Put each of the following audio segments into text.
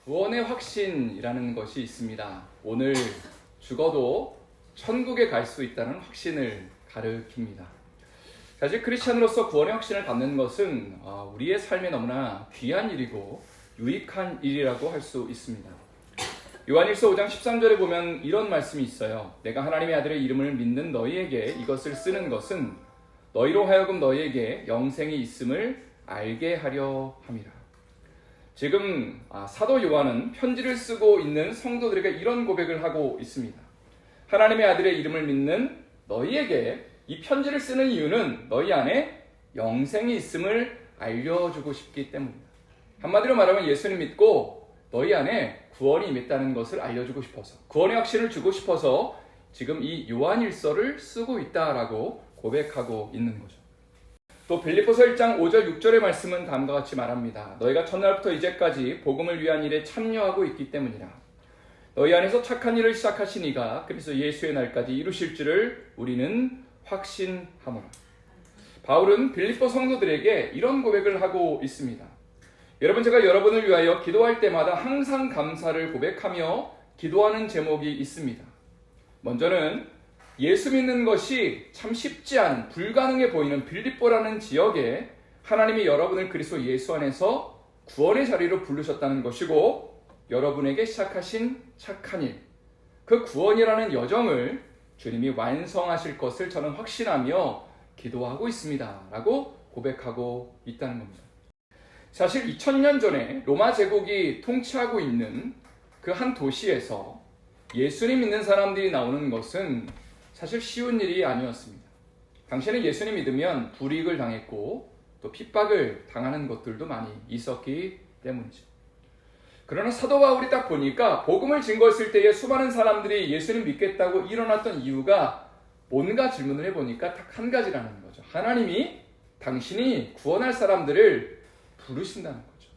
구원의 확신이라는 것이 있습니다. 오늘 죽어도 천국에 갈 수 있다는 확신을 가르칩니다. 사실 크리스찬으로서 구원의 확신을 갖는 것은 우리의 삶에 너무나 귀한 일이고 유익한 일이라고 할 수 있습니다. 요한일서 5장 13절에 보면 이런 말씀이 있어요. 내가 하나님의 아들의 이름을 믿는 너희에게 이것을 쓰는 것은 너희로 하여금 너희에게 영생이 있음을 알게 하려 함이라. 지금 사도 요한은 편지를 쓰고 있는 성도들에게 이런 고백을 하고 있습니다. 하나님의 아들의 이름을 믿는 너희에게 이 편지를 쓰는 이유는 너희 안에 영생이 있음을 알려주고 싶기 때문입니다. 한마디로 말하면 예수님 믿고 너희 안에 구원이 임했다는 것을 알려주고 싶어서, 구원의 확신을 주고 싶어서 지금 이 요한일서를 쓰고 있다라고 고백하고 있는 거죠. 또 빌립보서 1장 5절 6절의 말씀은 다음과 같이 말합니다. 너희가 첫날부터 이제까지 복음을 위한 일에 참여하고 있기 때문이라. 너희 안에서 착한 일을 시작하신 이가 그리스도 예수의 날까지 이루실 줄을 우리는 확신하노라. 바울은 빌립보 성도들에게 이런 고백을 하고 있습니다. 여러분, 제가 여러분을 위하여 기도할 때마다 항상 감사를 고백하며 기도하는 제목이 있습니다. 먼저는 예수 믿는 것이 참 쉽지 않은, 불가능해 보이는 빌립보라는 지역에 하나님이 여러분을 그리스도 예수 안에서 구원의 자리로 부르셨다는 것이고, 여러분에게 시작하신 착한 일, 그 구원이라는 여정을 주님이 완성하실 것을 저는 확신하며 기도하고 있습니다 라고 고백하고 있다는 겁니다. 사실 2000년 전에 로마 제국이 통치하고 있는 그 한 도시에서 예수님 믿는 사람들이 나오는 것은 사실 쉬운 일이 아니었습니다. 당시에는 예수님 믿으면 불이익을 당했고 또 핍박을 당하는 것들도 많이 있었기 때문이죠. 그러나 사도 바울이 딱 보니까 복음을 증거했을 때에 수많은 사람들이 예수님 믿겠다고 일어났던 이유가 뭔가 질문을 해보니까 딱 한 가지라는 거죠. 하나님이 당신이 구원할 사람들을 부르신다는 거죠.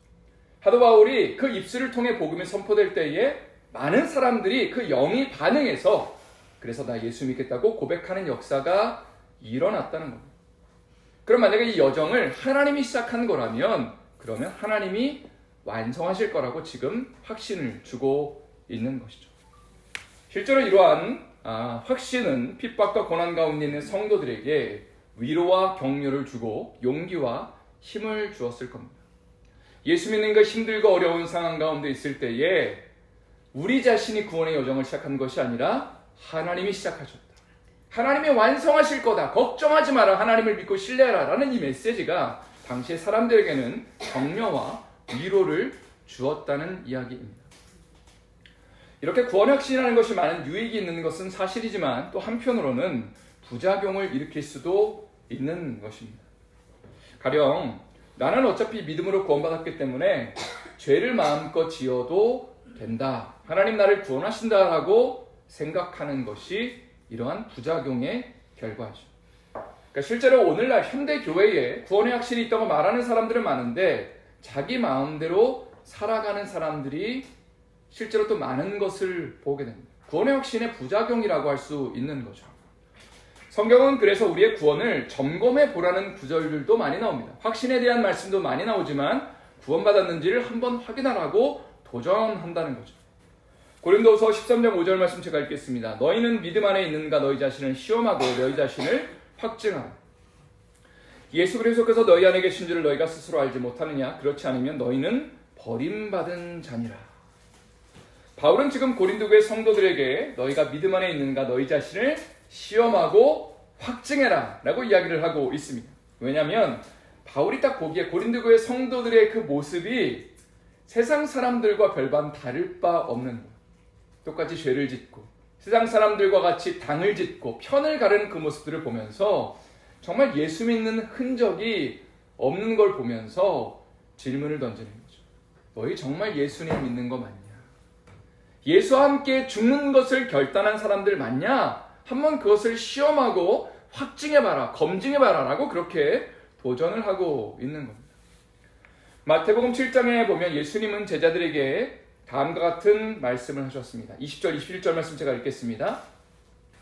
사도 바울이 그 입술을 통해 복음이 선포될 때에 많은 사람들이 그 영이 반응해서 그래서 나 예수 믿겠다고 고백하는 역사가 일어났다는 겁니다. 그럼 만약에 이 여정을 하나님이 시작한 거라면 그러면 하나님이 완성하실 거라고 지금 확신을 주고 있는 것이죠. 실제로 이러한 확신은 핍박과 고난 가운데 있는 성도들에게 위로와 격려를 주고 용기와 힘을 주었을 겁니다. 예수 믿는 것 힘들고 어려운 상황 가운데 있을 때에 우리 자신이 구원의 여정을 시작한 것이 아니라 하나님이 시작하셨다. 하나님이 완성하실 거다. 걱정하지 마라. 하나님을 믿고 신뢰하라. 라는 이 메시지가 당시의 사람들에게는 격려와 위로를 주었다는 이야기입니다. 이렇게 구원의 확신이라는 것이 많은 유익이 있는 것은 사실이지만 또 한편으로는 부작용을 일으킬 수도 있는 것입니다. 가령 나는 어차피 믿음으로 구원받았기 때문에 죄를 마음껏 지어도 된다. 하나님 나를 구원하신다라고 생각하는 것이 이러한 부작용의 결과죠. 그러니까 실제로 오늘날 현대 교회에 구원의 확신이 있다고 말하는 사람들은 많은데 자기 마음대로 살아가는 사람들이 실제로 또 많은 것을 보게 됩니다. 구원의 확신의 부작용이라고 할 수 있는 거죠. 성경은 그래서 우리의 구원을 점검해 보라는 구절들도 많이 나옵니다. 확신에 대한 말씀도 많이 나오지만 구원받았는지를 한번 확인하라고 도전한다는 거죠. 고린도서 13장 5절 말씀 제가 읽겠습니다. 너희는 믿음 안에 있는가 너희 자신을 시험하고 너희 자신을 확증하라. 예수 그리스도께서 너희 안에 계신 줄을 너희가 스스로 알지 못하느냐? 그렇지 않으면 너희는 버림받은 자니라. 바울은 지금 고린도 교회 성도들에게 너희가 믿음 안에 있는가 너희 자신을 시험하고 확증해라 라고 이야기를 하고 있습니다. 왜냐하면 바울이 딱 보기에 고린도 교회 성도들의 그 모습이 세상 사람들과 별반 다를 바 없는 거예요. 똑같이 죄를 짓고 세상 사람들과 같이 당을 짓고 편을 가르는 그 모습들을 보면서 정말 예수 믿는 흔적이 없는 걸 보면서 질문을 던지는 거죠. 너희 정말 예수님 믿는 거 맞냐? 예수와 함께 죽는 것을 결단한 사람들 맞냐? 한번 그것을 시험하고 확증해봐라, 검증해봐라 라고 그렇게 도전을 하고 있는 겁니다. 마태복음 7장에 보면 예수님은 제자들에게 다음과 같은 말씀을 하셨습니다. 20절, 21절 말씀 제가 읽겠습니다.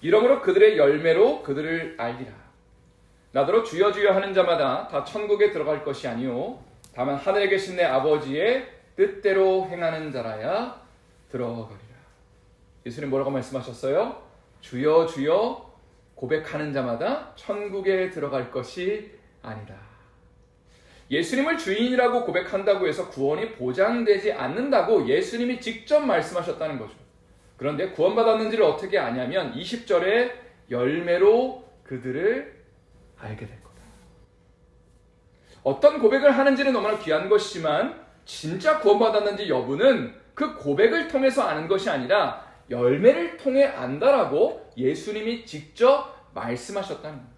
이러므로 그들의 열매로 그들을 알리라. 나더러 주여 주여 하는 자마다 다 천국에 들어갈 것이 아니요 다만 하늘에 계신 내 아버지의 뜻대로 행하는 자라야 들어가리라. 예수님 뭐라고 말씀하셨어요? 주여 주여 고백하는 자마다 천국에 들어갈 것이 아니다. 예수님을 주인이라고 고백한다고 해서 구원이 보장되지 않는다고 예수님이 직접 말씀하셨다는 거죠. 그런데 구원받았는지를 어떻게 아냐면 20절에 열매로 그들을 알게 될 거다. 어떤 고백을 하는지는 너무나 귀한 것이지만 진짜 구원받았는지 여부는 그 고백을 통해서 아는 것이 아니라 열매를 통해 안다라고 예수님이 직접 말씀하셨다는 거예요.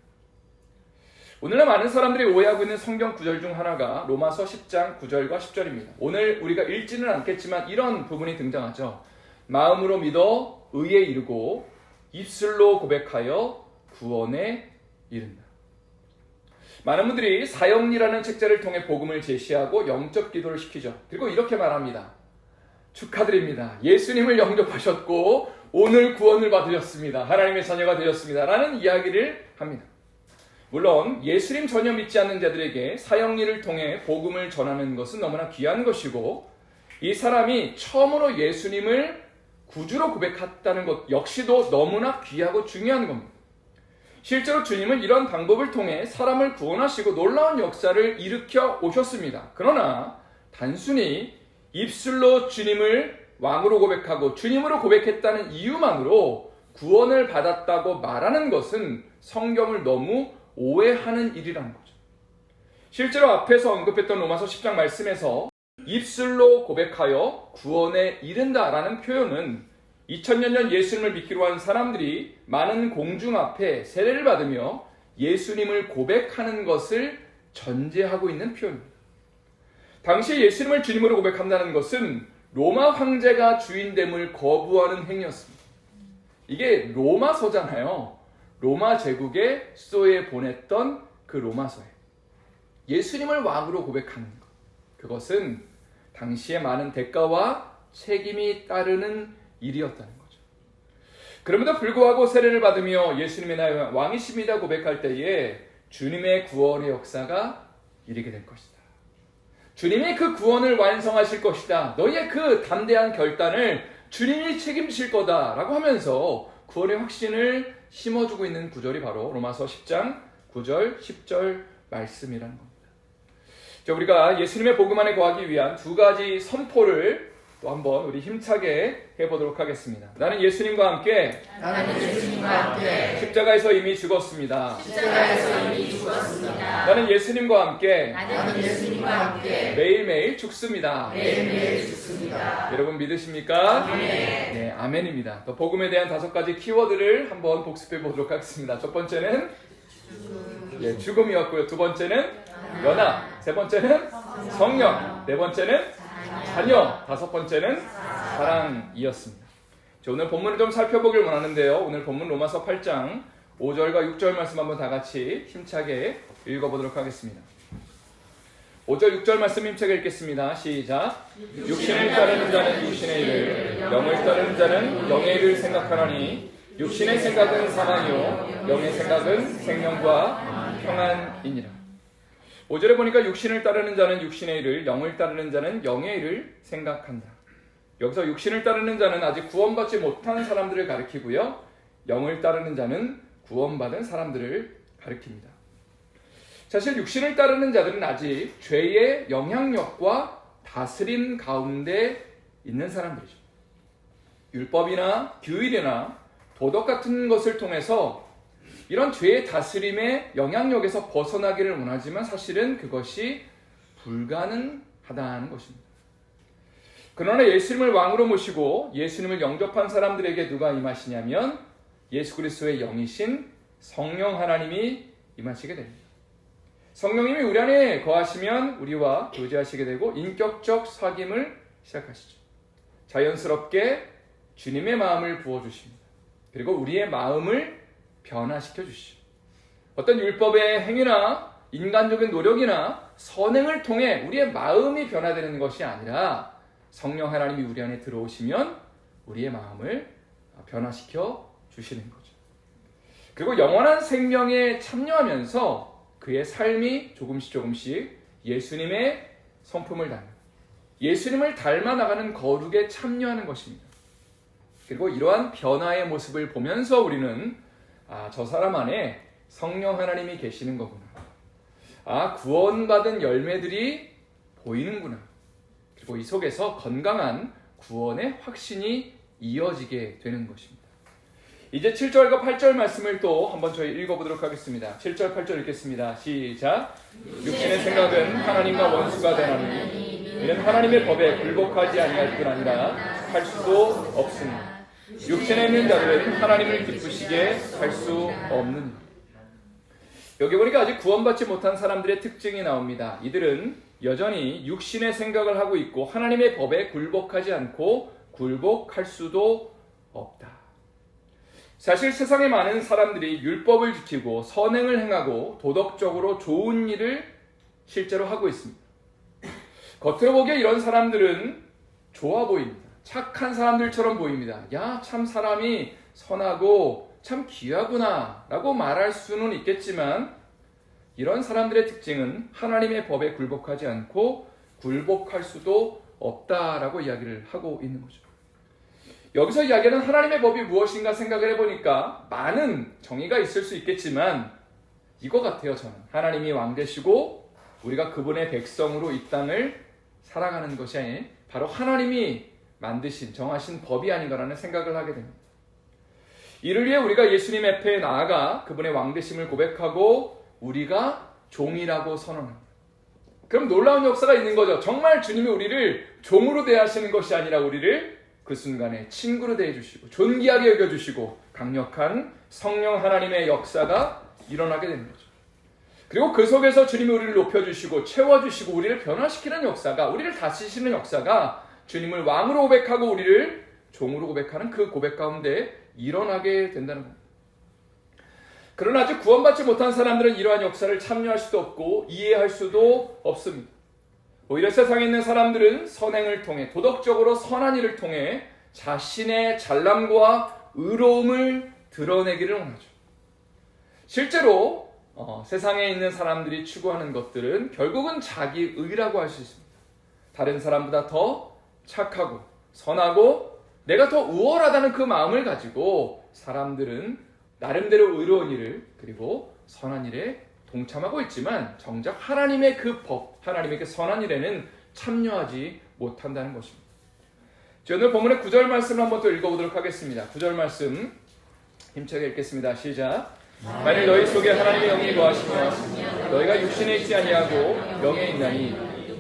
오늘날 많은 사람들이 오해하고 있는 성경 구절 중 하나가 로마서 10장 9절과 10절입니다. 오늘 우리가 읽지는 않겠지만 이런 부분이 등장하죠. 마음으로 믿어 의에 이르고 입술로 고백하여 구원에 이른다. 많은 분들이 사형리라는 책자를 통해 복음을 제시하고 영접 기도를 시키죠. 그리고 이렇게 말합니다. 축하드립니다. 예수님을 영접하셨고 오늘 구원을 받으셨습니다. 하나님의 자녀가 되셨습니다. 라는 이야기를 합니다. 물론 예수님 전혀 믿지 않는 자들에게 사형리를 통해 복음을 전하는 것은 너무나 귀한 것이고 이 사람이 처음으로 예수님을 구주로 고백했다는 것 역시도 너무나 귀하고 중요한 겁니다. 실제로 주님은 이런 방법을 통해 사람을 구원하시고 놀라운 역사를 일으켜 오셨습니다. 그러나 단순히 입술로 주님을 왕으로 고백하고 주님으로 고백했다는 이유만으로 구원을 받았다고 말하는 것은 성경을 너무 오해하는 일이라는 거죠. 실제로 앞에서 언급했던 로마서 10장 말씀에서 입술로 고백하여 구원에 이른다라는 표현은 2000년 전 예수님을 믿기로 한 사람들이 많은 공중 앞에 세례를 받으며 예수님을 고백하는 것을 전제하고 있는 표현입니다. 당시 예수님을 주님으로 고백한다는 것은 로마 황제가 주인됨을 거부하는 행위였습니다. 이게 로마서잖아요. 로마 제국의 수도에 보냈던 그 로마서에 예수님을 왕으로 고백하는 것, 그것은 당시에 많은 대가와 책임이 따르는 일이었다는 거죠. 그럼에도 불구하고 세례를 받으며 예수님의 나의 왕이십니다 고백할 때에 주님의 구원의 역사가 이르게 될 것이다. 주님이 그 구원을 완성하실 것이다. 너희의 그 담대한 결단을 주님이 책임질 거다라고 하면서 구원의 확신을 심어주고 있는 구절이 바로 로마서 10장 9절 10절 말씀이라는 겁니다. 자, 우리가 예수님의 복음 안에 거하기 위한 두 가지 선포를 또 한번 우리 힘차게 해보도록 하겠습니다. 나는 예수님과 함께 십자가에서 이미 죽었습니다. 나는 예수님과 함께 매일매일 죽습니다. 여러분 믿으십니까? 네, 아멘입니다. 또 복음에 대한 5가지 키워드를 한번 복습해 보도록 하겠습니다. 첫 번째는 죽음이었고요. 두 번째는 연합, 세 번째는 성령, 네 번째는 자녀, 5번째는 사랑이었습니다. 자, 오늘 본문을 좀 살펴보길 원하는데요. 오늘 본문 로마서 8장 5절과 6절 말씀 한번 다 같이 힘차게 읽어보도록 하겠습니다. 5절 6절 말씀 힘차게 읽겠습니다. 시작. 육신을 따르는 자는 육신의 일을, 영을 따르는 자는 영의 일을 생각하나니 육신의 생각은 사망이요 영의 생각은 생명과 평안이니라. 5절에 보니까 육신을 따르는 자는 육신의 일을, 영을 따르는 자는 영의 일을 생각한다. 여기서 육신을 따르는 자는 아직 구원받지 못한 사람들을 가리키고요, 영을 따르는 자는 구원받은 사람들을 가리킵니다. 사실 육신을 따르는 자들은 아직 죄의 영향력과 다스림 가운데 있는 사람들이죠. 율법이나 규율이나 도덕 같은 것을 통해서 이런 죄의 다스림의 영향력에서 벗어나기를 원하지만 사실은 그것이 불가능하다는 것입니다. 그러나 예수님을 왕으로 모시고 예수님을 영접한 사람들에게 누가 임하시냐면 예수 그리스도의 영이신 성령 하나님이 임하시게 됩니다. 성령님이 우리 안에 거하시면 우리와 교제하시게 되고 인격적 사귐을 시작하시죠. 자연스럽게 주님의 마음을 부어주십니다. 그리고 우리의 마음을 변화시켜 주시죠. 어떤 율법의 행위나 인간적인 노력이나 선행을 통해 우리의 마음이 변화되는 것이 아니라 성령 하나님이 우리 안에 들어오시면 우리의 마음을 변화시켜 주시는 거죠. 그리고 영원한 생명에 참여하면서 그의 삶이 조금씩 예수님의 성품을 닮는, 예수님을 닮아 나가는 거룩에 참여하는 것입니다. 그리고 이러한 변화의 모습을 보면서 우리는 저 사람 안에 성령 하나님이 계시는 거구나. 구원받은 열매들이 보이는구나. 그리고 이 속에서 건강한 구원의 확신이 이어지게 되는 것입니다. 이제 7절과 8절 말씀을 또 한번 저희 읽어보도록 하겠습니다. 7절 8절 읽겠습니다. 시작. 육신의 생각은 하나님과 원수가 되나니 이는 하나님의 법에 굴복하지 아니할 뿐 아니라 할 수도 없으니 육신에 있는 자들은 하나님을 기쁘시게 할 수 없느니. 여기 보니까 아직 구원받지 못한 사람들의 특징이 나옵니다. 이들은 여전히 육신의 생각을 하고 있고 하나님의 법에 굴복하지 않고 굴복할 수도 없다. 사실 세상에 많은 사람들이 율법을 지키고 선행을 행하고 도덕적으로 좋은 일을 실제로 하고 있습니다. 겉으로 보기에 이런 사람들은 좋아 보입니다. 착한 사람들처럼 보입니다. 야, 참 사람이 선하고 참 귀하구나 라고 말할 수는 있겠지만 이런 사람들의 특징은 하나님의 법에 굴복하지 않고 굴복할 수도 없다라고 이야기를 하고 있는 거죠. 여기서 이야기하는 하나님의 법이 무엇인가 생각을 해보니까 많은 정의가 있을 수 있겠지만 이거 같아요. 저는 하나님이 왕 되시고 우리가 그분의 백성으로 이 땅을 살아가는 것이 바로 하나님이 만드신 정하신 법이 아닌가라는 생각을 하게 됩니다. 이를 위해 우리가 예수님 앞에 나아가 그분의 왕 되심을 고백하고 우리가 종이라고 선언합니다. 그럼 놀라운 역사가 있는 거죠. 정말 주님이 우리를 종으로 대하시는 것이 아니라 우리를 그 순간에 친구로 대해주시고 존귀하게 여겨주시고 강력한 성령 하나님의 역사가 일어나게 되는 거죠. 그리고 그 속에서 주님이 우리를 높여주시고 채워주시고 우리를 변화시키는 역사가, 우리를 다스리시는 역사가 주님을 왕으로 고백하고 우리를 종으로 고백하는 그 고백 가운데 일어나게 된다는 겁니다. 그러나 아직 구원받지 못한 사람들은 이러한 역사를 참여할 수도 없고 이해할 수도 없습니다. 오히려 세상에 있는 사람들은 선행을 통해 도덕적으로 선한 일을 통해 자신의 잘남과 의로움을 드러내기를 원하죠. 실제로 세상에 있는 사람들이 추구하는 것들은 결국은 자기 의라고 할 수 있습니다. 다른 사람보다 더 착하고 선하고 내가 더 우월하다는 그 마음을 가지고 사람들은 나름대로 의로운 일을 그리고 선한 일에 동참하고 있지만 정작 하나님의 그 법, 하나님의 그 선한 일에는 참여하지 못한다는 것입니다. 오늘 본문의 9절 말씀을 한번 또 읽어보도록 하겠습니다. 9절 말씀 힘차게 읽겠습니다. 시작. 만일 너희 속에 하나님의 영이 거하시면 너희가 육신에 있지 아니하고 영에 있나니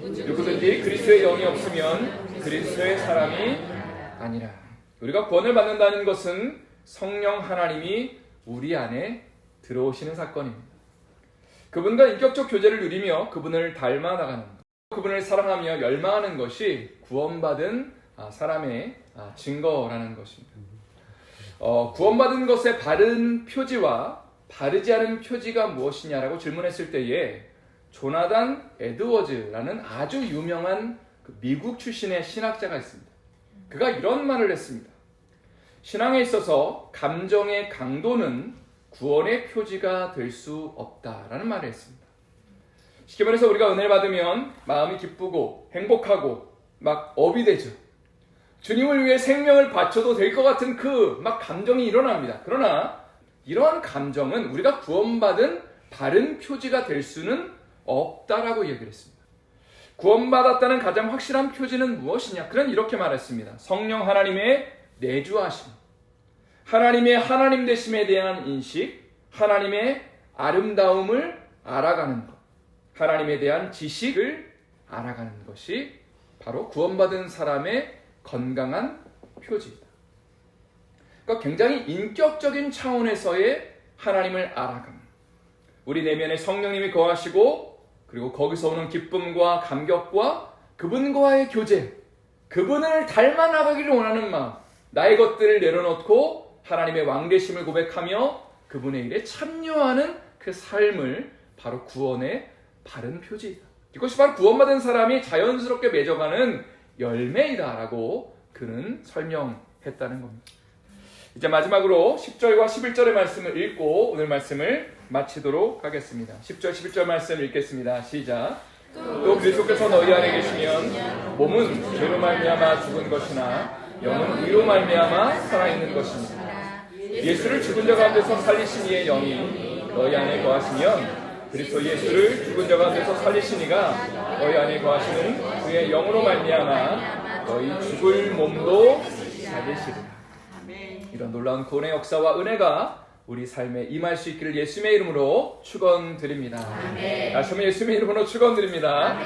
누구든지 그리스도의 영이 없으면 그리스도의 사람이 아니라. 우리가 구원을 받는다는 것은 성령 하나님이 우리 안에 들어오시는 사건입니다. 그분과 인격적 교제를 누리며 그분을 닮아 나가는 것, 그분을 사랑하며 열망하는 것이 구원받은 사람의 증거라는 것입니다. 구원받은 것의 바른 표지와 바르지 않은 표지가 무엇이냐라고 질문했을 때에 조나단 에드워즈라는 아주 유명한 미국 출신의 신학자가 있습니다. 그가 이런 말을 했습니다. 신앙에 있어서 감정의 강도는 구원의 표지가 될 수 없다라는 말을 했습니다. 쉽게 말해서 우리가 은혜를 받으면 마음이 기쁘고 행복하고 막 업이 되죠. 주님을 위해 생명을 바쳐도 될 것 같은 그 막 감정이 일어납니다. 그러나 이러한 감정은 우리가 구원받은 바른 표지가 될 수는 없다라고 얘기를 했습니다. 구원받았다는 가장 확실한 표지는 무엇이냐? 그는 이렇게 말했습니다. 성령 하나님의 내주하심, 하나님의 하나님 되심에 대한 인식, 하나님의 아름다움을 알아가는 것, 하나님에 대한 지식을 알아가는 것이 바로 구원받은 사람의 건강한 표지이다. 그러니까 굉장히 인격적인 차원에서의 하나님을 알아가는, 우리 내면에 성령님이 거하시고 그리고 거기서 오는 기쁨과 감격과 그분과의 교제, 그분을 닮아 나가기를 원하는 마음, 나의 것들을 내려놓고 하나님의 왕되심을 고백하며 그분의 일에 참여하는 그 삶을 바로 구원의 바른 표지이다. 이것이 바로 구원받은 사람이 자연스럽게 맺어가는 열매이다라고 그는 설명했다는 겁니다. 이제 마지막으로 10절과 11절의 말씀을 읽고 오늘 말씀을 마치도록 하겠습니다. 10절, 11절 말씀 읽겠습니다. 시작. 또 그리스도께서 너희 안에 계시면 몸은 죄로 말미암아 죽은 것이나 영은 의로 말미암아 살아있는 것입니다. 예수를 죽은 자 가운데서 살리신 이의 영이 너희 안에 거하시면 그리스도 예수를 죽은 자 가운데서 살리신 이가 너희 안에 거하시는 그의 영으로 말미암아 너희 죽을 몸도 살리시리라. 이런 놀라운 구원의 역사와 은혜가 우리 삶에 임할 수 있기를 예수님의 이름으로 축원드립니다. 다시 한번 예수님의 이름으로 축원드립니다.